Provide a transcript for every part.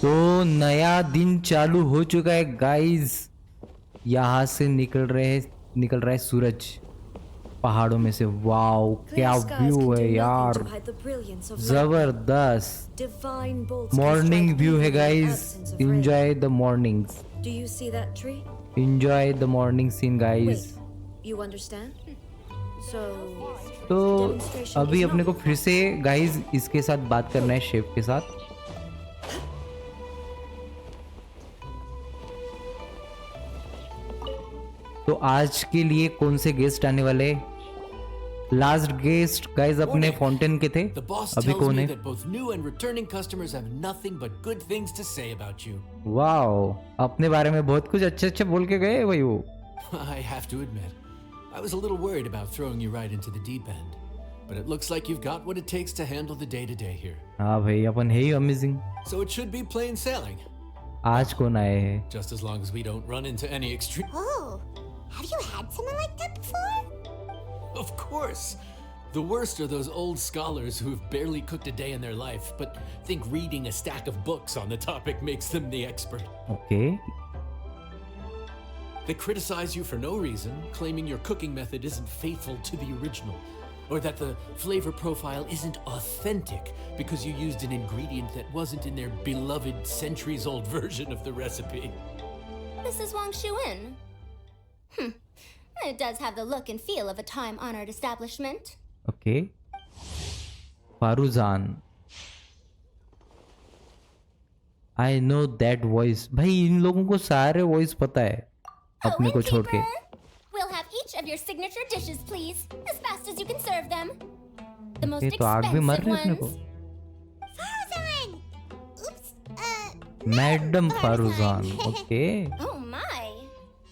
तो नया दिन चालू हो चुका है गाइस। यहाँ से निकल रहा है सूरज पहाड़ों में से। वाओ क्या व्यू है यार, जबरदस्त मॉर्निंग व्यू है guys. Enjoy the mornings, enjoy the morning scene guys. तो अभी अपने को फिर से गाइस इसके साथ बात करना है, शेफ के साथ। तो आज के लिए कौन से गेस्ट आने वाले? लास्ट गेस्ट गाइस अपने फाउंटेन के थे, अभी कौन है? वाओ, अपने बारे में बहुत कुछ अच्छे अच्छे बोल के गए भाई वो। I have to admit, I was a little worried about throwing you right into the deep end, but it looks like you've got what it takes to handle the day-to-day here. हाँ भाई, अपन है ही amazing. So it should be plain sailing. आज कौन आए हैं? Just as long as we don't run into any extreme. Oh, have you had someone like that before? Of course. The worst are those old scholars who've barely cooked a day in their life, but think reading a stack of books on the topic makes them the expert. Okay. They criticize you for no reason, claiming your cooking method isn't faithful to the original, or that the flavor profile isn't authentic because you used an ingredient that wasn't in their beloved centuries-old version of the recipe. This is Wang Shuin. It does have the look and feel of a time-honored establishment. Okay. फारूजान, I know that voice. भाई इन लोगों को सारे voice पता है अपने को छोड़ के। We'll have each of your signature dishes, please, as fast as you can serve them. The most तो आग भी मर रहे अपने को। Faruzan! Oops, madam Faruzan, okay. Oh my!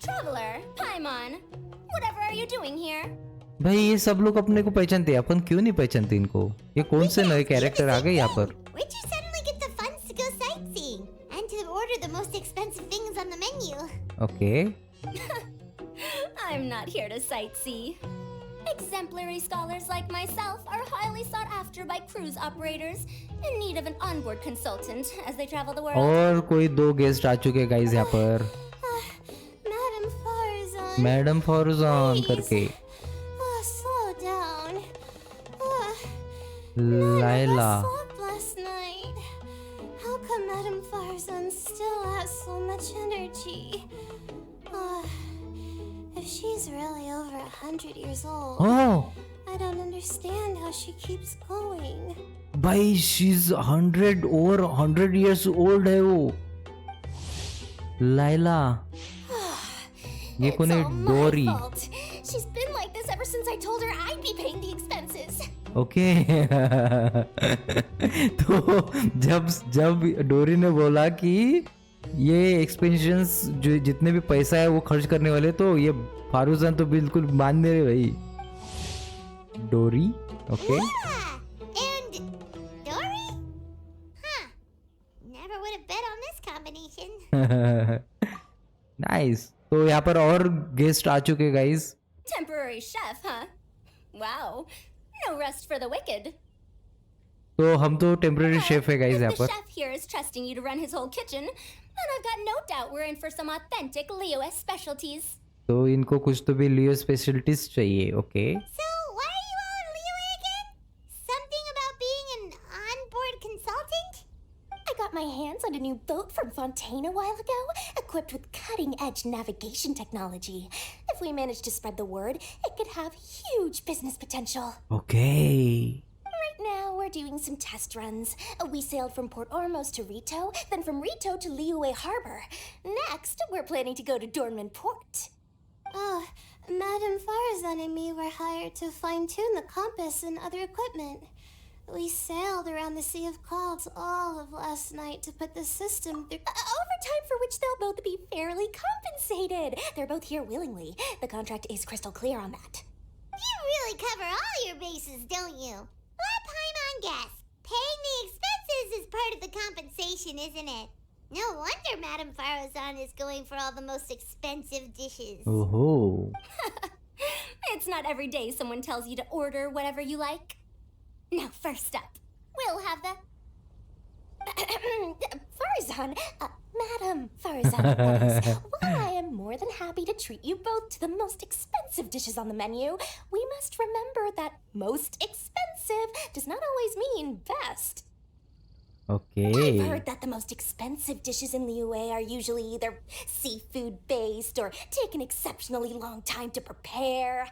Traveler, Paimon, whatever are you doing here? भाई ये सब लोग अपने को पहचानते हैं, अपन क्यों नहीं पहचानते इनको? ये कौन से नए कैरेक्टर आ गए यहाँ पर? Where'd you suddenly get the funds to go sightseeing and to order the most expensive things on the menu? Okay. I'm not here to sightsee. Exemplary scholars like myself are highly sought after by cruise operators in need of an onboard consultant as they travel the world. और कोई दो guest आ चुके हैं guys यहाँ पर। Madam Farzan. Madam फारूजान करके। Slow down. Laila. Slept last night. How come Madam Farzan still has so much energy? If she's really over 100 years old, Oh, I don't understand how she keeps going. भाई she's 100 over 100 years old है वो। लाइला। ये कौन है? It's all my डोरी। fault. She's been like this ever since I told her I'd be paying the expenses. Okay. तो जब डोरी ने बोला कि ये एक्सपेंशंस जो जितने भी पैसा है वो खर्च करने वाले, तो ये फारूजान तो बिल्कुल मान नहीं रहे भाई। डोरी, okay. Yeah, and Dory? Huh. Never would have bet on this combination. Nice. तो यहाँ पर और गेस्ट आ चुके guys. Temporary chef, huh? Wow. No rest for the wicked. तो हम तो टेम्पररी शेफ है गाइस यहाँ If the पर। chef here is trusting you to run his whole kitchen, then I've got no doubt we're in for some authentic Leo-esque specialties. तो इनको कुछ तो भी लियो स्पेशलिटीज चाहिए, okay. So, why are you all in Leo again? Something about being an onboard consultant? I got my hands on a new boat from Fontaine a while ago, equipped with cutting-edge navigation technology. If we manage to spread the word, it could have huge business potential. Okay. Right now, we're doing some test runs. We sailed from Port Ormuz to Rito, then from Rito to Liyue Harbor. Next, we're planning to go to Dornman Port. Oh, Madame Farzan and me were hired to fine-tune the compass and other equipment. We sailed around the Sea of Clouds all of last night to put the system through overtime for which they'll both be fairly compensated. They're both here willingly. The contract is crystal clear on that. You really cover all your bases, don't you? Let Paimon guess. Paying the expenses is part of the compensation, isn't it? No wonder Madame Farazan is going for all the most expensive dishes. Oh. It's not every day someone tells you to order whatever you like. Now, first up, we'll have the... Farazan, Faruzan, Madam Faruzan, that is, while I am more than happy to treat you both to the most expensive dishes on the menu, we must remember that most expensive does not always mean best. Okay. I've heard that the most expensive dishes in the UA are usually either seafood based or take an exceptionally long time to prepare.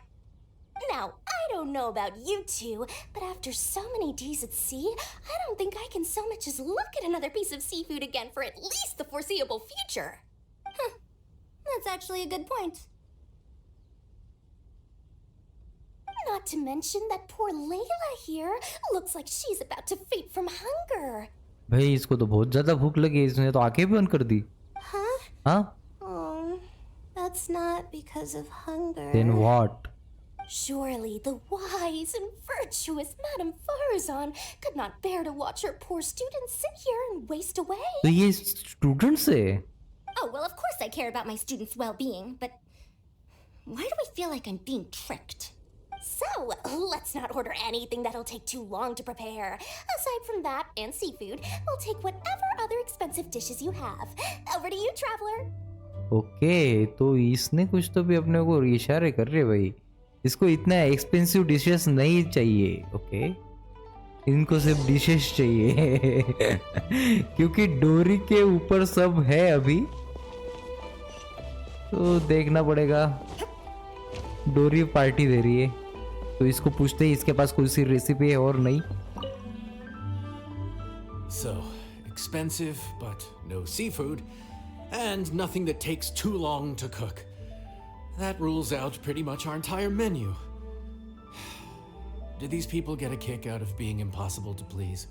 Now, I don't know about you two, but after so many days at sea, I don't think I can so much as look at another piece of seafood again for at least the foreseeable future. Huh. That's actually a good point. Not to mention that poor Layla here looks like she's about to faint from hunger. भाई इसको तो बहुत ज्यादा भूख लगी है, इसने तो आंखें भी बंद कर दी. Huh? हाँ? That's not because of hunger. Then what? Surely the wise and virtuous Madame Faruzan could not bear to watch her poor students sit here and waste away. तो ये स्टूडेंट्स है. Oh, well, of course I care about my students' well-being, but why do I feel like I'm being tricked? So, let's not order anything that'll take too long to prepare. Aside from that and seafood, we'll take whatever other expensive dishes you have. Over to you, traveler. Okay, तो इसने कुछ तो भी अपने को इशारे कर रहे भाई. इसको इतना एक्सपेंसिव डिशेस नहीं चाहिए. ओके, इनको सिर्फ डिशेस चाहिए. क्योंकि डोरी के ऊपर सब है अभी, तो देखना पड़ेगा. डोरी पार्टी दे रही है, तो इसको पूछते हैं इसके पास कोई सी रेसिपी है और नहीं. So, expensive, but no seafood, and nothing that takes too long to cook. That rules out pretty much our entire menu. Did these people get a kick out of being impossible to please?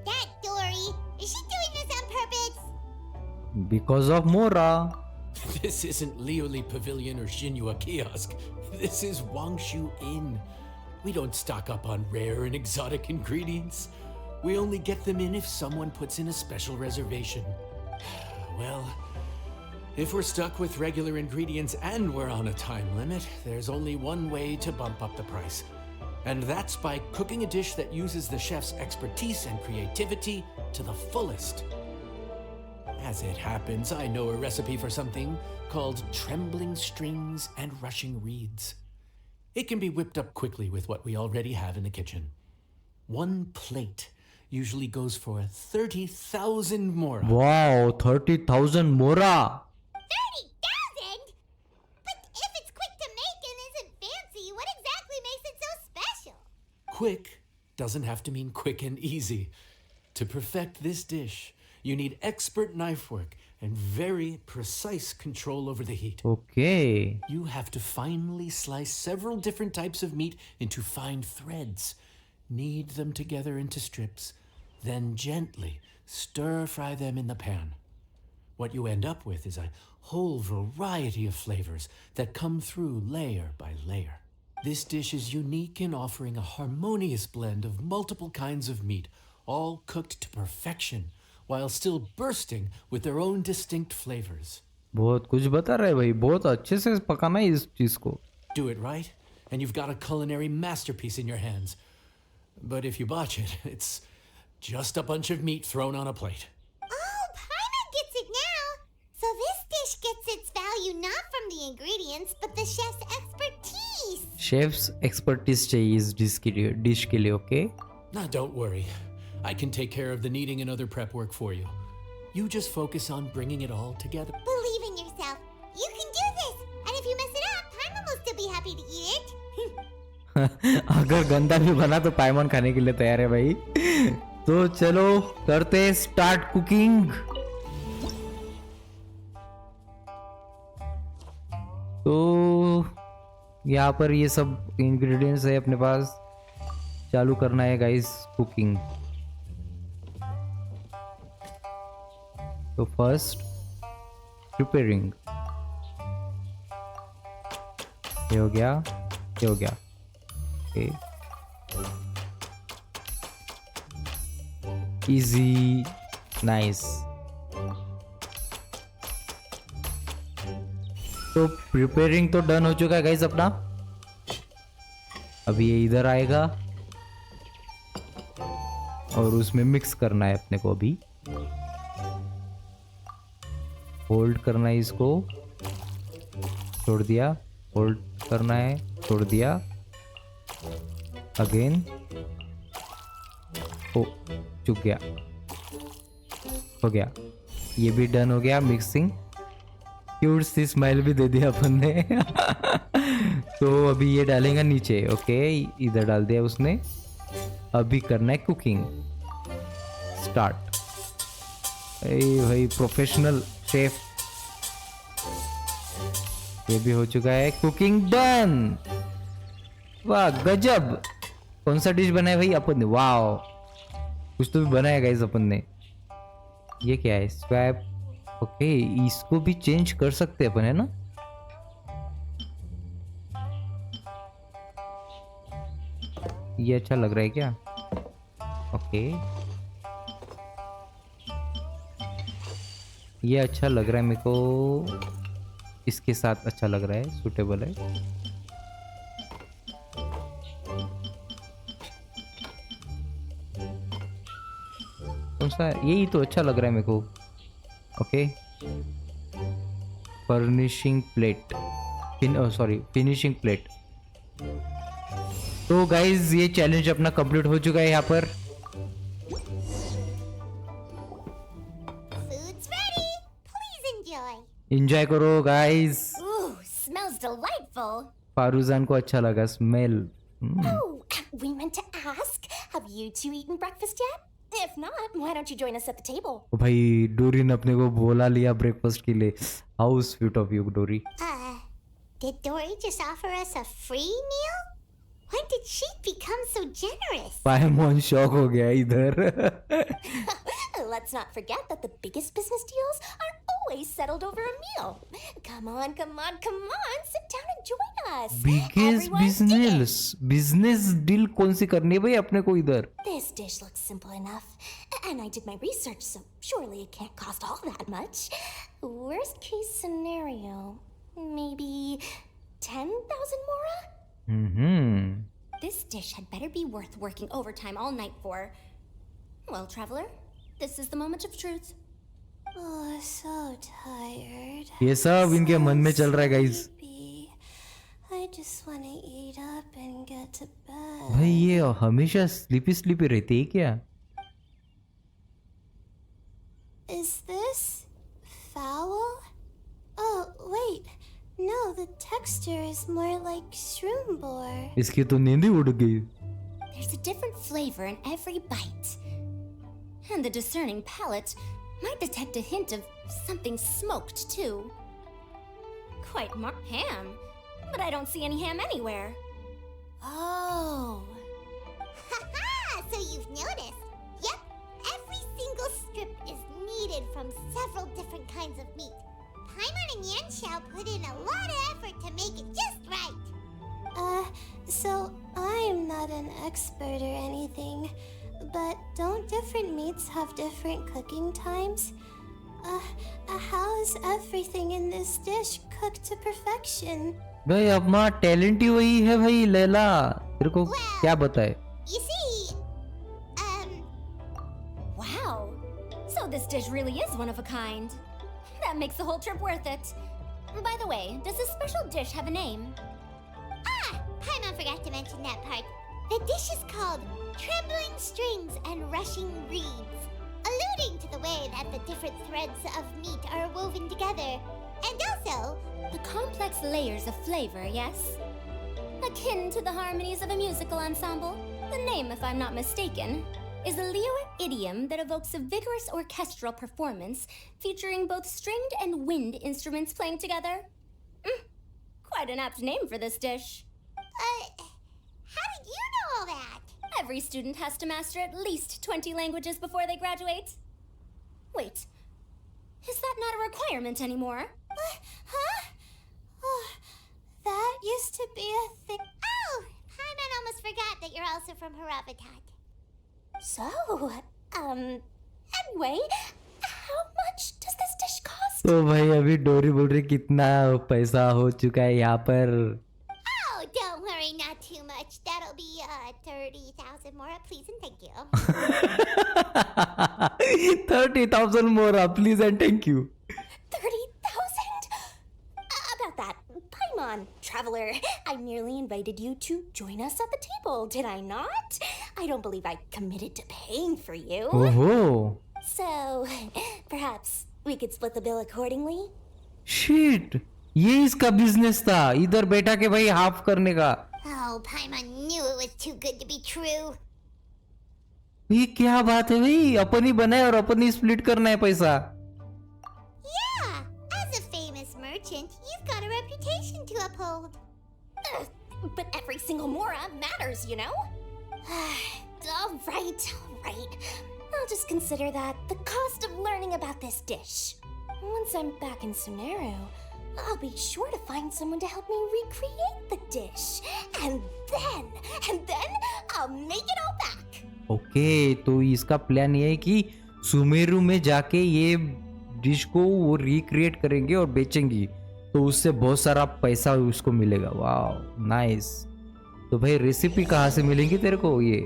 That Dory, is she doing this on purpose? Because of Mora. This isn't Lioli Pavilion or Xinhua Kiosk. This is Wangshu Inn. We don't stock up on rare and exotic ingredients. We only get them in if someone puts in a special reservation. Well, if we're stuck with regular ingredients and we're on a time limit, there's only one way to bump up the price. And that's by cooking a dish that uses the chef's expertise and creativity to the fullest. As it happens, I know a recipe for something called trembling strings and rushing reeds. It can be whipped up quickly with what we already have in the kitchen. One plate usually goes for 30,000 mora. Wow, 30,000 Mora. 30,000? But if it's quick to make and isn't fancy, what exactly makes it so special? Quick doesn't have to mean quick and easy. To perfect this dish, you need expert knife work and very precise control over the heat. Okay. You have to finely slice several different types of meat into fine threads, knead them together into strips, then gently stir fry them in the pan. What you end up with is a whole variety of flavors that come through layer by layer. This dish is unique in offering a harmonious blend of multiple kinds of meat, all cooked to perfection, while still bursting with their own distinct flavors. बहुत कुछ बता रहे भाई, बहुत अच्छे से पकाना है इस चीज को. Do it right, and you've got a culinary masterpiece in your hands. But if you botch it, it's just a bunch of meat thrown on a plate. Oh, Paimon gets it now. So this dish gets its value not from the ingredients, but the chef's expertise. Chefs expertise चाहिए इस dish के लिए. Okay. Now, don't worry. I can take care of the kneading and other prep work for you. You just focus on bringing it all together. Believe in yourself. You can do this. And if you mess it up, Paimon will still be happy to eat it. अगर गंदा भी बना तो पाइमन खाने के लिए तैयार है भाई. तो चलो करते स्टार्ट कुकिंग. तो यहाँ पर ये सब इंग्रेडिएंट्स है अपने पास. चालू करना है गाइस कुकिंग. तो फर्स्ट प्रिपेयरिंग. ये हो गया, ये हो गया. Okay, easy, nice. तो प्रिपेयरिंग तो डन हो चुका है गाइस अपना. अभी ये इधर आएगा और उसमें मिक्स करना है अपने को. अभी होल्ड करना है इसको, छोड़ दिया, होल्ड करना है, छोड़ दिया, अगेन, ओ चुक गया, हो गया, ये भी डन हो गया मिक्सिंग। क्यूट सी स्माइल भी दे दिया अपन ने। तो अभी ये डालेगा नीचे, ओके इधर डाल दिया उसने। अभी करना है कुकिंग स्टार्ट। भाई प्रोफेशनल शेफ, ये भी हो चुका है, कुकिंग डन। वाह गजब। कौन सा डिश बनाया भाई अपन ने? वाह कुछ तो भी बनाया गाइस अपन ने। ये क्या है? स्वैप, ओके इसको भी चेंज कर सकते हैं अपन, है ना? ये अच्छा लग रहा है क्या? ओके ये अच्छा लग रहा है मेरे को, इसके साथ अच्छा लग रहा है, सूटेबल है। कौन सा? यही तो अच्छा लग रहा है मेरे को। Okay furnishing plate, sorry finishing plate. तो गाइज ये चैलेंज अपना कंप्लीट हो चुका है यहाँ पर। Food's ready. Please enjoy. Enjoy करो गाइज। Ooh, smells delightful. फारूजान को अच्छा लगा smell. Oh, we meant to ask, have you two eaten breakfast yet? If not, why don't you join us at the table? भाई डोरी ने अपने को बोला लिया ब्रेकफास्ट के लिए। हाउ स्वीट ऑफ यू डोरी। Did Dory just offer us a free meal? When did she become so generous? Paimon shock हो गया इधर। Let's not forget that the biggest business deals are always settled over a meal. Come on, come on, come on. Sit down and join us. Biggest Everyone's business deal कौन सी करनी है भाई अपने को इधर? This dish looks simple enough. And I did my research, so surely it can't cost all that much. Worst case scenario, maybe 10,000 mora? This dish had better be worth working overtime all night for. Well, traveler, this is the moment of truth. Oh, so tired. ये सब इनके मन में चल रहा है guys. I just want to eat up and get to bed. भाई ये हमेशा स्लीपी स्लीपी रहती है क्या? Is this foul? Oh, wait. No, the texture is more like shroom boar. इसकी तो नींद ही उड़ गई। There's a different flavor in every bite. And the discerning palate might detect a hint of something smoked too. Quite ham, but I don't see any ham anywhere. Oh. Haha, so you've noticed. Yep, every single strip is kneaded from several different kinds of meat. Paimon and Yanxiao put in a lot of effort to make it just right. So I'm not an expert or anything, but don't different meats have different cooking times? How is everything in this dish cooked to perfection? भाई अपना talent ही वही है भाई लैला, तेरे को क्या बताए? You see, wow. So this dish really is one of a kind. That makes the whole trip worth it. By the way, does this special dish have a name? Paimon forgot to mention that part. The dish is called Trembling Strings and Rushing Reeds, alluding to the way that the different threads of meat are woven together. And also, the complex layers of flavor, yes? Akin to the harmonies of a musical ensemble. The name, if I'm not mistaken, is a Liyue idiom that evokes a vigorous orchestral performance featuring both stringed and wind instruments playing together. Quite an apt name for this dish. How did you know all that? Every student has to master at least 20 languages before they graduate. Wait, is that not a requirement anymore? Huh? Oh, that used to be a thing. Oh, Paimon almost forgot that you're also from Haravatat. So, anyway, how much does this dish cost? तो भाई अभी डोरी बोल रही कितना पैसा हो चुका है यहाँ पर? Oh, don't worry, not too much. That'll be 30,000 more, please and thank you. 30,000 more, please and thank you. 30,000 on, traveler. I merely invited you to join us at the table, did I not? I don't believe I committed to paying for you. ओहो So, perhaps we could split the bill accordingly? Shit, ये इसका business था, इधर बैठा के भाई half करने का। Oh, Paimon knew it was too good to be true. ये क्या बात है भाई, अपन ही बनाए और अपन ही स्प्लिट करना है पैसा। Yeah, as a famous merchant, you've got a reputation to uphold. But every single mora matters, you know? All right. I'll just consider that the cost of learning about this dish. Once I'm back in Sumeru, I'll be sure to find someone to help me recreate the dish. And then I'll make it all back. Okay, तो इसका plan ये है कि सुमेरु में जाके ये dish को वो रिक्रिएट करेंगे और बेचेंगी, तो उससे बहुत सारा पैसा उसको मिलेगा। वाह नाइस। तो भाई रेसिपी कहाँ से मिलेंगी तेरे को? ये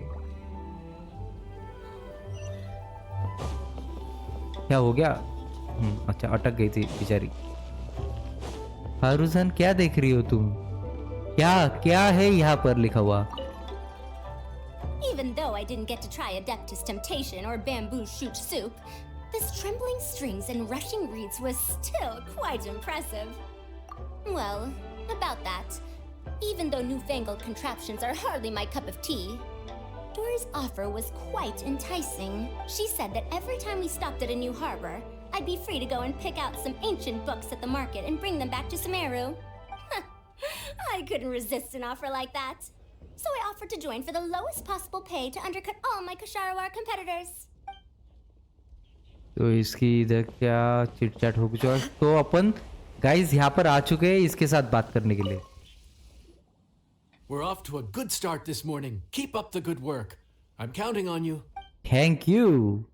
क्या हो गया? अच्छा, अटक गई थी बेचारी। हारूजान क्या देख रही हो तुम? क्या है यहाँ पर लिखा हुआ? Even though I didn't get to try Adeptus Temptation or Bamboo Shoot Soup, this trembling strings and rushing reeds was still quite impressive. Well, about that, even though newfangled contraptions are hardly my cup of tea, Dory's offer was quite enticing. She said that every time we stopped at a new harbor, I'd be free to go and pick out some ancient books at the market and bring them back to Sumeru. I couldn't resist an offer like that. So I offered to join for the lowest possible pay to undercut all my Ksharawar competitors. तो इसकी इधर क्या chitchat हो गई? तो अपन guys यहाँ पर आ चुके हैं इसके साथ बात करने के लिए। We're off to a good start this morning. Keep up the good work. I'm counting on you. Thank you.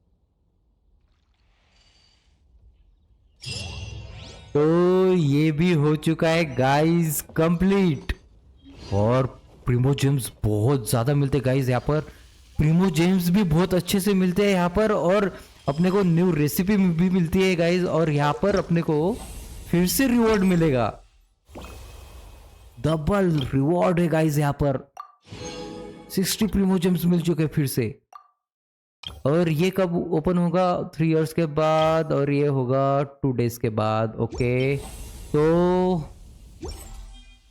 तो ये भी हो चुका है गाइस कंप्लीट, और प्रीमो जेम्स बहुत ज़्यादा मिलते हैं गाइस यहाँ पर। प्रीमो जेम्स भी बहुत अच्छे से मिलते हैं यहाँ पर, और अपने को न्यू रेसिपी भी मिलती है गाइस, और यहाँ पर अपने को फिर से रिवॉर्ड मिलेगा। डबल रिवॉर्ड है गाइस यहाँ पर। 60 प्रीमो जेम्स मिल चुके फिर से, और ये कब ओपन होगा? 3 इयर्स के बाद, और ये होगा 2 डेज के बाद। ओके, तो